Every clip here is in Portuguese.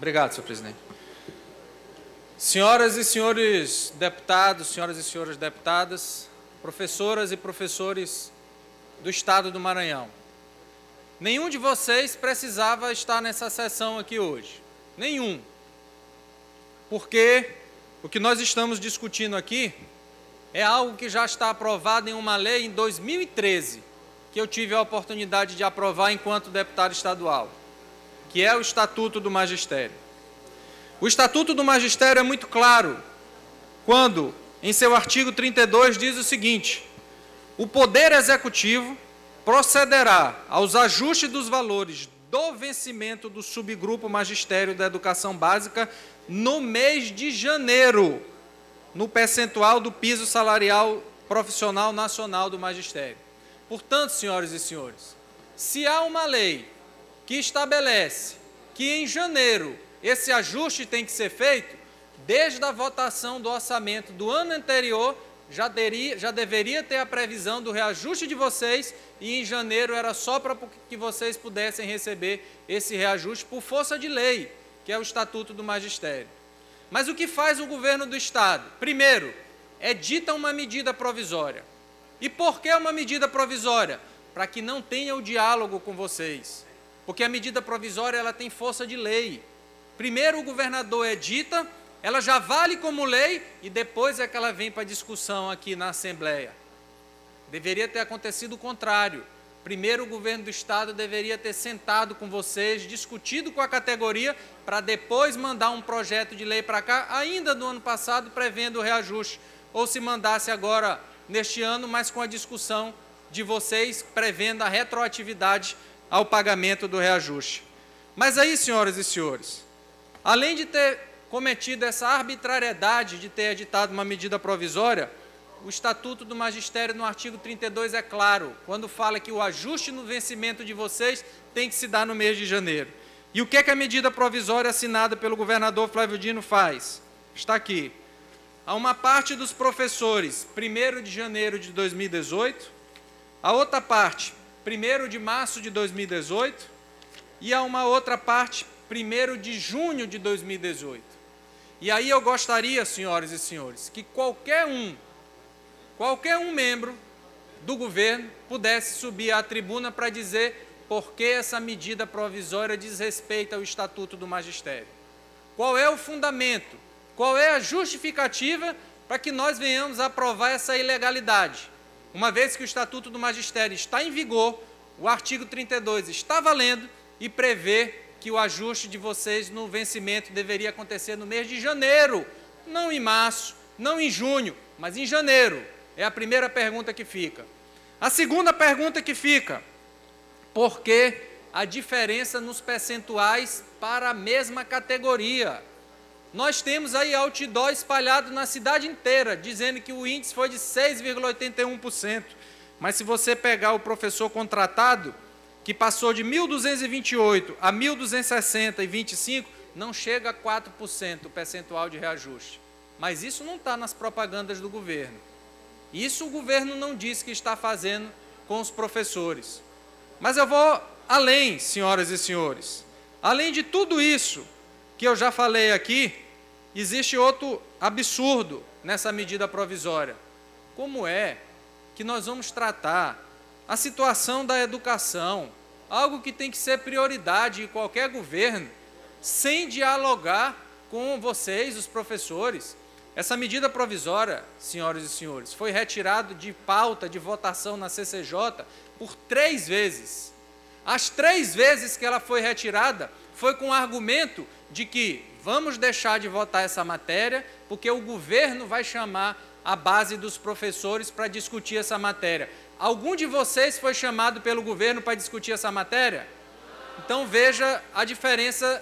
Obrigado, senhor presidente. Senhoras e senhores deputados, senhoras e senhores deputadas, professoras e professores do Estado do Maranhão, nenhum de vocês precisava estar nessa sessão aqui hoje. Nenhum. Porque o que nós estamos discutindo aqui é algo que já está aprovado em uma lei em 2013, que eu tive a oportunidade de aprovar enquanto deputado estadual, que é o Estatuto do Magistério. O Estatuto do Magistério é muito claro quando, em seu artigo 32, diz o seguinte: o Poder Executivo procederá aos ajustes dos valores do vencimento do subgrupo Magistério da Educação Básica no mês de janeiro, no percentual do piso salarial profissional nacional do magistério. Portanto, senhoras e senhores, se há uma lei que estabelece que em janeiro esse ajuste tem que ser feito, desde a votação do orçamento do ano anterior, já deveria ter a previsão do reajuste de vocês, e em janeiro era só para que vocês pudessem receber esse reajuste por força de lei, que é o Estatuto do Magistério. Mas o que faz o governo do Estado? Primeiro, edita uma medida provisória. E por que uma medida provisória? Para que não tenha o diálogo com vocês. Porque a medida provisória ela tem força de lei. Primeiro o governador edita, ela já vale como lei e depois é que ela vem para discussão aqui na Assembleia. Deveria ter acontecido o contrário. Primeiro o governo do Estado deveria ter sentado com vocês, discutido com a categoria, para depois mandar um projeto de lei para cá, ainda do ano passado, prevendo o reajuste. Ou se mandasse agora, neste ano, mas com a discussão de vocês, prevendo a retroatividade ao pagamento do reajuste. Mas aí, senhoras e senhores, além de ter cometido essa arbitrariedade de ter editado uma medida provisória, o Estatuto do Magistério, no artigo 32, é claro, quando fala que o ajuste no vencimento de vocês tem que se dar no mês de janeiro. E o que é que a medida provisória assinada pelo governador Flávio Dino faz? Está aqui. Há uma parte dos professores, 1º de janeiro de 2018, a outra parte, 1º de março de 2018, e há uma outra parte, 1º de junho de 2018. E aí eu gostaria, senhoras e senhores, que qualquer um membro do governo pudesse subir à tribuna para dizer por que essa medida provisória diz respeito ao Estatuto do Magistério. Qual é o fundamento? Qual é a justificativa para que nós venhamos a aprovar essa ilegalidade? Uma vez que o Estatuto do Magistério está em vigor, o artigo 32 está valendo e prevê que o ajuste de vocês no vencimento deveria acontecer no mês de janeiro, não em março, não em junho, mas em janeiro. É a primeira pergunta que fica. A segunda pergunta que fica: por que a diferença nos percentuais para a mesma categoria? Nós temos aí outdoor espalhado na cidade inteira, dizendo que o índice foi de 6,81%. Mas se você pegar o professor contratado, que passou de 1.228 a 1.260,25, não chega a 4% o percentual de reajuste. Mas isso não está nas propagandas do governo. Isso o governo não diz que está fazendo com os professores. Mas eu vou além, senhoras e senhores. Além de tudo isso que eu já falei aqui, existe outro absurdo nessa medida provisória. Como é que nós vamos tratar a situação da educação, algo que tem que ser prioridade em qualquer governo, sem dialogar com vocês, os professores? Essa medida provisória, senhoras e senhores, foi retirada de pauta de votação na CCJ por 3 vezes. As 3 vezes que ela foi retirada foi com o argumento de que vamos deixar de votar essa matéria porque o governo vai chamar a base dos professores para discutir essa matéria. Algum de vocês foi chamado pelo governo para discutir essa matéria? Então veja a diferença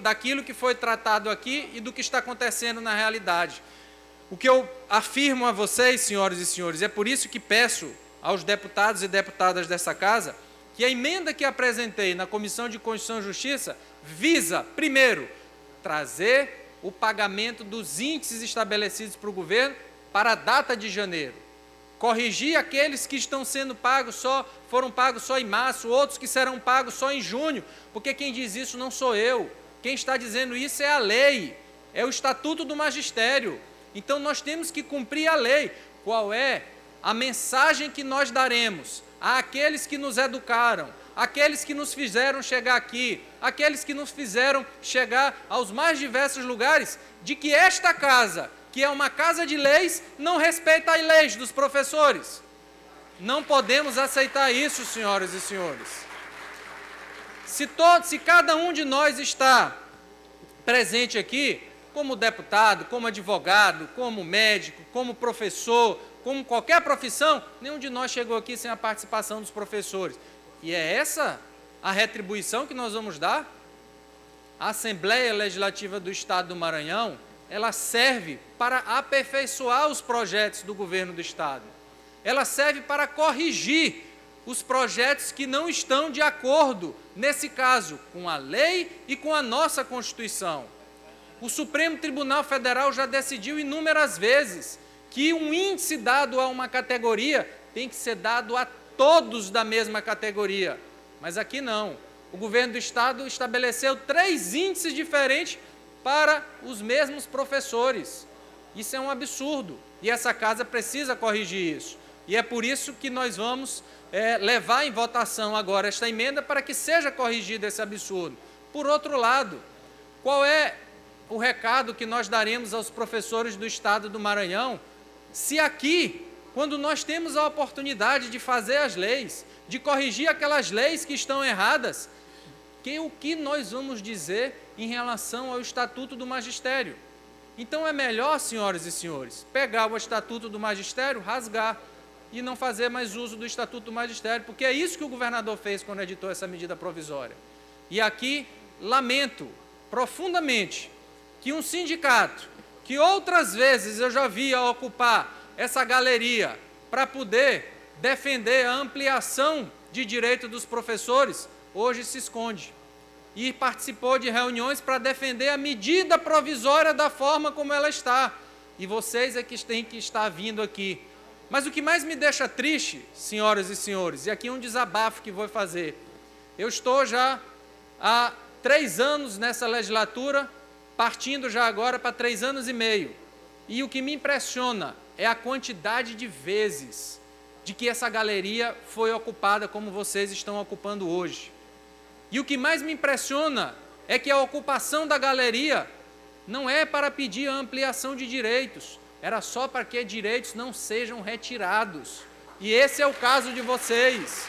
daquilo que foi tratado aqui e do que está acontecendo na realidade. O que eu afirmo a vocês, senhoras e senhores, é por isso que peço aos deputados e deputadas dessa casa que a emenda que apresentei na Comissão de Constituição e Justiça visa, primeiro, trazer o pagamento dos índices estabelecidos para o governo para a data de janeiro. Corrigir aqueles que estão sendo pagos foram pagos só em março, outros que serão pagos só em junho, porque quem diz isso não sou eu. Quem está dizendo isso é a lei, é o Estatuto do Magistério. Então nós temos que cumprir a lei. Qual é a mensagem que nós daremos àqueles que nos educaram, aqueles que nos fizeram chegar aqui, aqueles que nos fizeram chegar aos mais diversos lugares, de que esta casa, que é uma casa de leis, não respeita as leis dos professores? Não podemos aceitar isso, senhoras e senhores. Se cada um de nós está presente aqui, como deputado, como advogado, como médico, como professor, como qualquer profissão, nenhum de nós chegou aqui sem a participação dos professores. E é essa a retribuição que nós vamos dar? A Assembleia Legislativa do Estado do Maranhão, ela serve para aperfeiçoar os projetos do governo do Estado. Ela serve para corrigir os projetos que não estão de acordo, nesse caso, com a lei e com a nossa Constituição. O Supremo Tribunal Federal já decidiu inúmeras vezes que um índice dado a uma categoria tem que ser dado a todos da mesma categoria. Mas aqui não. O governo do Estado estabeleceu 3 índices diferentes para os mesmos professores. Isso é um absurdo. E essa casa precisa corrigir isso. E é por isso que nós vamos levar em votação agora esta emenda para que seja corrigido esse absurdo. Por outro lado, qual é o recado que nós daremos aos professores do Estado do Maranhão, se aqui, quando nós temos a oportunidade de fazer as leis, de corrigir aquelas leis que estão erradas, o que nós vamos dizer em relação ao Estatuto do Magistério? Então é melhor, senhoras e senhores, pegar o Estatuto do Magistério, rasgar e não fazer mais uso do Estatuto do Magistério, porque é isso que o governador fez quando editou essa medida provisória. E aqui lamento profundamente que um sindicato, que outras vezes eu já vi ocupar essa galeria para poder defender a ampliação de direito dos professores, hoje se esconde. E participou de reuniões para defender a medida provisória da forma como ela está. E vocês é que têm que estar vindo aqui. Mas o que mais me deixa triste, senhoras e senhores, e aqui é um desabafo que vou fazer. Eu estou já há 3 anos nessa legislatura, partindo já agora para 3 anos e meio. E o que me impressiona é a quantidade de vezes de que essa galeria foi ocupada como vocês estão ocupando hoje. E o que mais me impressiona é que a ocupação da galeria não é para pedir a ampliação de direitos, era só para que direitos não sejam retirados. E esse é o caso de vocês.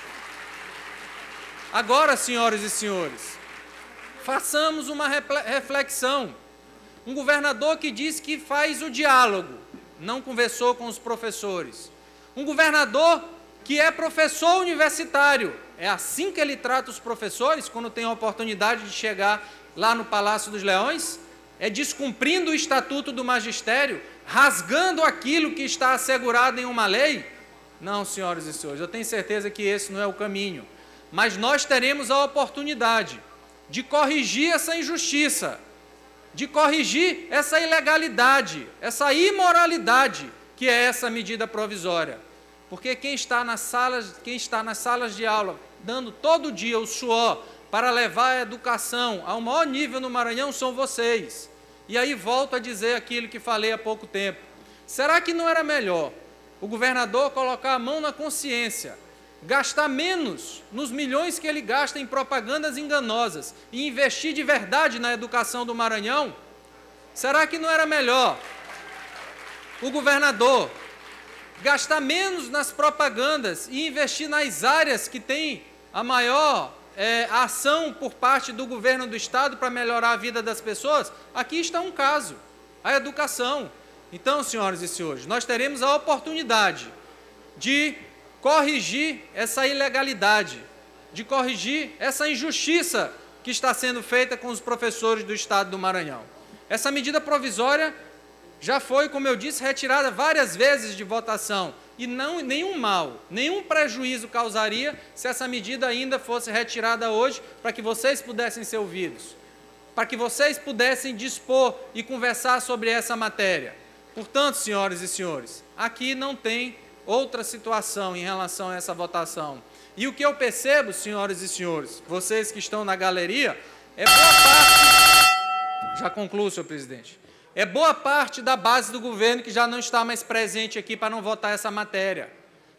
Agora, senhoras e senhores, façamos uma reflexão. Um governador que diz que faz o diálogo, não conversou com os professores. Um governador que é professor universitário, é assim que ele trata os professores quando tem a oportunidade de chegar lá no Palácio dos Leões? É descumprindo o Estatuto do Magistério, rasgando aquilo que está assegurado em uma lei? Não, senhoras e senhores, eu tenho certeza que esse não é o caminho. Mas nós teremos a oportunidade de corrigir essa injustiça, de corrigir essa ilegalidade, essa imoralidade que é essa medida provisória. Porque quem está nas salas de aula, dando todo dia o suor para levar a educação ao maior nível no Maranhão, são vocês. E aí volto a dizer aquilo que falei há pouco tempo. Será que não era melhor o governador colocar a mão na consciência, gastar menos nos milhões que ele gasta em propagandas enganosas e investir de verdade na educação do Maranhão? Será que não era melhor o governador gastar menos nas propagandas e investir nas áreas que tem a maior ação por parte do governo do Estado para melhorar a vida das pessoas? Aqui está um caso, a educação. Então, senhoras e senhores, nós teremos a oportunidade de corrigir essa ilegalidade, de corrigir essa injustiça que está sendo feita com os professores do Estado do Maranhão. Essa medida provisória já foi, como eu disse, retirada várias vezes de votação e nenhum mal, nenhum prejuízo causaria se essa medida ainda fosse retirada hoje para que vocês pudessem ser ouvidos, para que vocês pudessem dispor e conversar sobre essa matéria. Portanto, senhoras e senhores, aqui não tem outra situação em relação a essa votação. E o que eu percebo, senhoras e senhores, vocês que estão na galeria, é boa parte Já concluo, senhor presidente. É boa parte da base do governo que já não está mais presente aqui para não votar essa matéria.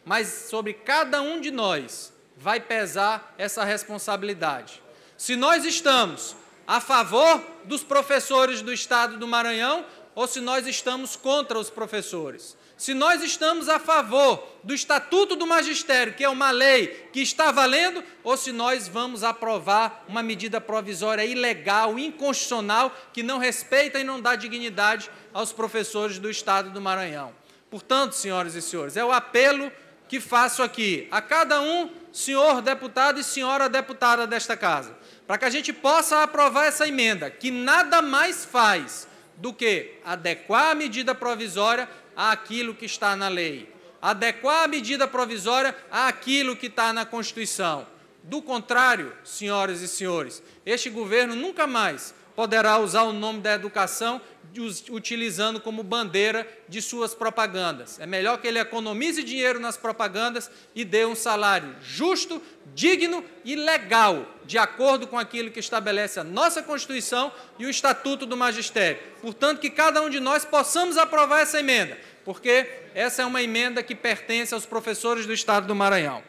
Mas sobre cada um de nós vai pesar essa responsabilidade. Se nós estamos a favor dos professores do Estado do Maranhão ou se nós estamos contra os professores. Se nós estamos a favor do Estatuto do Magistério, que é uma lei que está valendo, ou se nós vamos aprovar uma medida provisória ilegal, inconstitucional, que não respeita e não dá dignidade aos professores do Estado do Maranhão. Portanto, senhoras e senhores, é o apelo que faço aqui a cada um, senhor deputado e senhora deputada desta casa, para que a gente possa aprovar essa emenda, que nada mais faz do que adequar a medida provisória àquilo que está na lei, adequar a medida provisória àquilo que está na Constituição. Do contrário, senhoras e senhores, este governo nunca mais poderá usar o nome da educação utilizando como bandeira de suas propagandas. É melhor que ele economize dinheiro nas propagandas e dê um salário justo, digno e legal, de acordo com aquilo que estabelece a nossa Constituição e o Estatuto do Magistério. Portanto, que cada um de nós possamos aprovar essa emenda, porque essa é uma emenda que pertence aos professores do Estado do Maranhão.